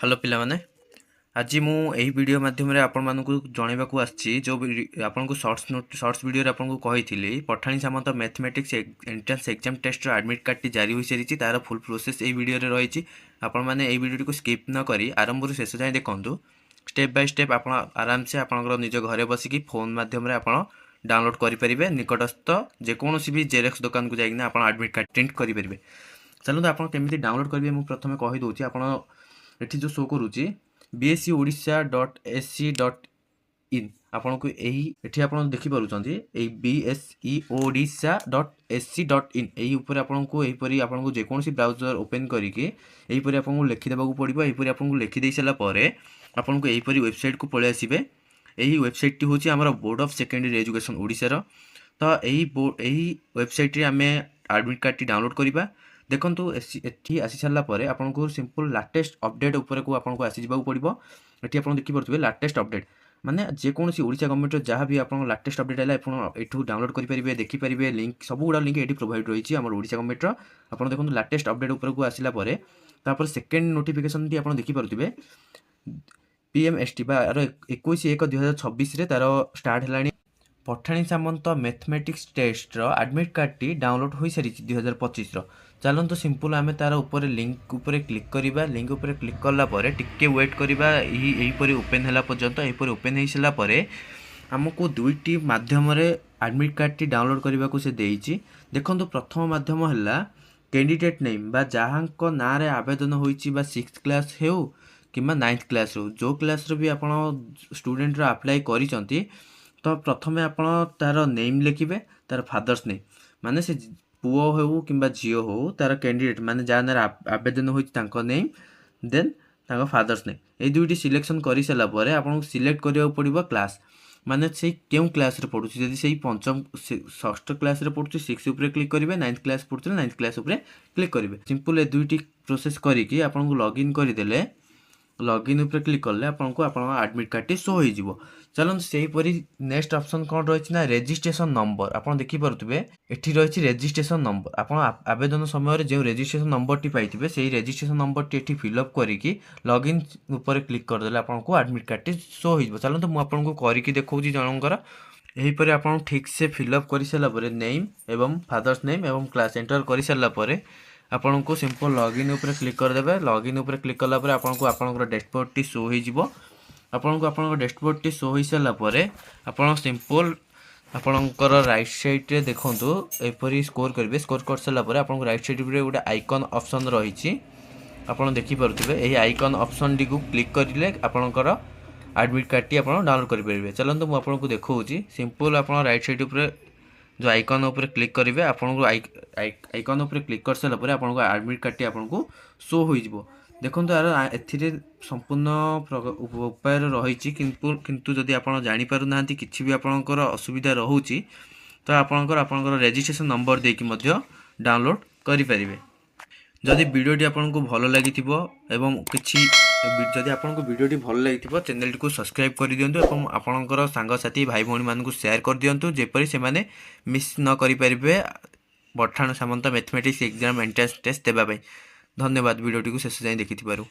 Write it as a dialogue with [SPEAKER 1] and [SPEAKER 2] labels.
[SPEAKER 1] Hello पिलामाने आज मु एही वीडियो माध्यम रे आपण मानकु जणैबाकू आछि जो आपण को शॉर्ट्स वीडियो रे आपण को कहिथिली पठाणी सामंत मैथमेटिक्स एंट्रेंस एग्जाम टेस्ट रो एडमिट कार्ड टी जारी होई सरिछि तार फुल प्रोसेस एही वीडियो रे रहिछि। आपण माने एही वीडियो को स्किप न करी आरंभ रु शेष जाय देखंतु। स्टेप बाय स्टेप आपण आराम से आपण निज घरे बसी की फोन माध्यम रे आपण डाउनलोड करि परिबे। निकटस्थ जे कोनोसी भी जेरेक्स दुकान को जाइना आपण एडमिट कार्ड प्रिंट करि परिबे। चलନ୍ତୁ ଆପଣ କେମିତି डाउनलोड କରିବେ ମୁଁ ପ୍ରଥମେ କହି ଦଉଛି। ଆପଣ एठी जो शो करूची bseodisha.ac.in आपन को एही एठी आपन देखि पारुचंती एही bseodisha.ac.in एही ऊपर आपन को एही परी आपन को जे कोनसी ब्राउजर ओपन करी के एही परी आपन को लिखि देबाकू पड़िबो। एही परी आपन को लिखि देइ सला परे आपन को एही परी वेबसाइट को पळे आसीबे। एही वेबसाइट टी होची हमर board of secondary education Odisha रो। तो एही वेबसाइट रे हमें एडमिट कार्ड टी डाउनलोड करिबा। देखंतु एठी आसी छल्ला परे आपन को सिंपल लेटेस्ट अपडेट ऊपर को आपन को आसी जिबाकू पड़िबो। एठी आपन देखि परथबे लेटेस्ट अपडेट माने जे कोनसी ओडिसा गवर्नमेंट जहाँ भी आपन लेटेस्ट अपडेट आला आपन एठू डाउनलोड करि परिबे देखि परिबे। लिंक सब गुडा लिंक एठी प्रोवाइड रहिछि हमर ओडिसा गवर्नमेंट रो। आपन देखंतु लेटेस्ट अपडेट ऊपर को आसिला परे तापर सेकंड नोटिफिकेशन टी आपन देखि परथबे पीएमएसटी बा 21/1/2026 रे तारो स्टार्ट हलानी पठाणी सामंत मैथमेटिक्स टेस्ट रो एडमिट कार्ड टी डाउनलोड होई सरी 2025 रो। चलନ୍ତୁ सिंपल आमे तार ऊपर लिंक ऊपर क्लिक करिबा। लिंक ऊपर क्लिक करला परे टिके वेट करिबा। एही परी ओपन हला पर्यंत एही परी ओपन हेइसला परे हमको दुईटी माध्यम रे एडमिट कार्ड टी डाउनलोड करबा को से देइची। देखंतु प्रथम माध्यम हला कैंडिडेट नेम बा जहांको ना रे आवेदन होईची बा 6th क्लास हेउ किबा 9th क्लास रो जो क्लास रो भी आपण स्टूडेंट रो अप्लाई करिसंती। तो प्रथमे आपण तार नेम लिखिबे तार फादर्स नेम माने से पुओ हो किंबा झियो हो तार कैंडिडेट माने जानार आवेदन होई तांको नेम देन तांको फादर्स नेम ए दुईटी सिलेक्शन करि सला परे आपन सिलेक्ट करिया पड़िबो क्लास माने से केउ क्लास रे पढुची। जदि सेही पंचम षष्ठ क्लास रे पढुची 6 ऊपर क्लिक करिवे। 9th क्लास पढुची 9th क्लास ऊपर क्लिक करिवे। सिंपल ए दुईटी प्रोसेस करी कि आपन को लॉगिन करि देले लॉगिन ऊपर क्लिक करले आपन को एडमिट कार्ड टी शो होई जिवो। चलन सेही परी नेक्स्ट ऑप्शन कोन रहिछि ना रजिस्ट्रेशन नंबर आपन देखि परतबे एठी रहिछि रजिस्ट्रेशन नंबर। आपन आवेदन समय रे जे रजिस्ट्रेशन नंबर टी पाइथिबे सेही रजिस्ट्रेशन नंबर टी एठी फिल अप करी कि लॉगिन ऊपर क्लिक कर देले आपन को एडमिट कार्ड टी शो होई जिवो। चलन तो मु आपन को करी कि देखौछि जनकर एही परी आपन ठीक से फिल अप करि सला परे नेम एवं फादर्स नेम एवं क्लास एंटर करि सला परे आपन को सिंपल लॉगिन ऊपर क्लिक कर देबे। लॉगिन ऊपर क्लिक करला परे आपन को आपन डैशबोर्ड टी शो होई जिवो। आपन को आपन डैशबोर्ड टी शो होई सला परे आपन सिंपल आपनकर राइट साइड रे देखंतु एपरी स्कोर करिवे। स्कोर कर सला परे आपन को राइट साइड रे गोटे आइकन ऑप्शन रहिछि आपन देखि परथिबे। एही आइकन ऑप्शन टी को क्लिक करिले आपनकर एडमिट कार्ड टी आपन डाउनलोड करि परिबे। चलନ୍ତୁ मु आपन को देखौछि सिंपल आपन राइट साइड ऊपर जो आइकन ऊपर क्लिक करिवे आपन को आइकन ऊपर क्लिक कर सला परे आपन को एडमिट कार्ड टी आपन को शो होई जिवो। देखंतु यार एथिरे संपूर्ण उपाय रहिछि किंतु जदि आपण जानि पारु नांती किछि भी आपनकर असुविधा रहउछि तो आपनकर रजिस्ट्रेशन नंबर देकी मध्य डाउनलोड करि परिबे। जदि वीडियोटी आपनको भलो लागिथिबो एवं किछि जदि आपनको वीडियोटी भलो लागिथिबो चैनल को सब्सक्राइब करि दियंतु एवं आपनकर संग साथी भाई भौणी मानकु शेयर कर दियंतु जेपरि से माने मिस न करि परिबे पठाण सामंत मैथमेटिक्स एग्जाम एंट्रेंस टेस्ट देबा पई। धन्यवाद वीडियोटी को शेष जाय देखिथिबारु।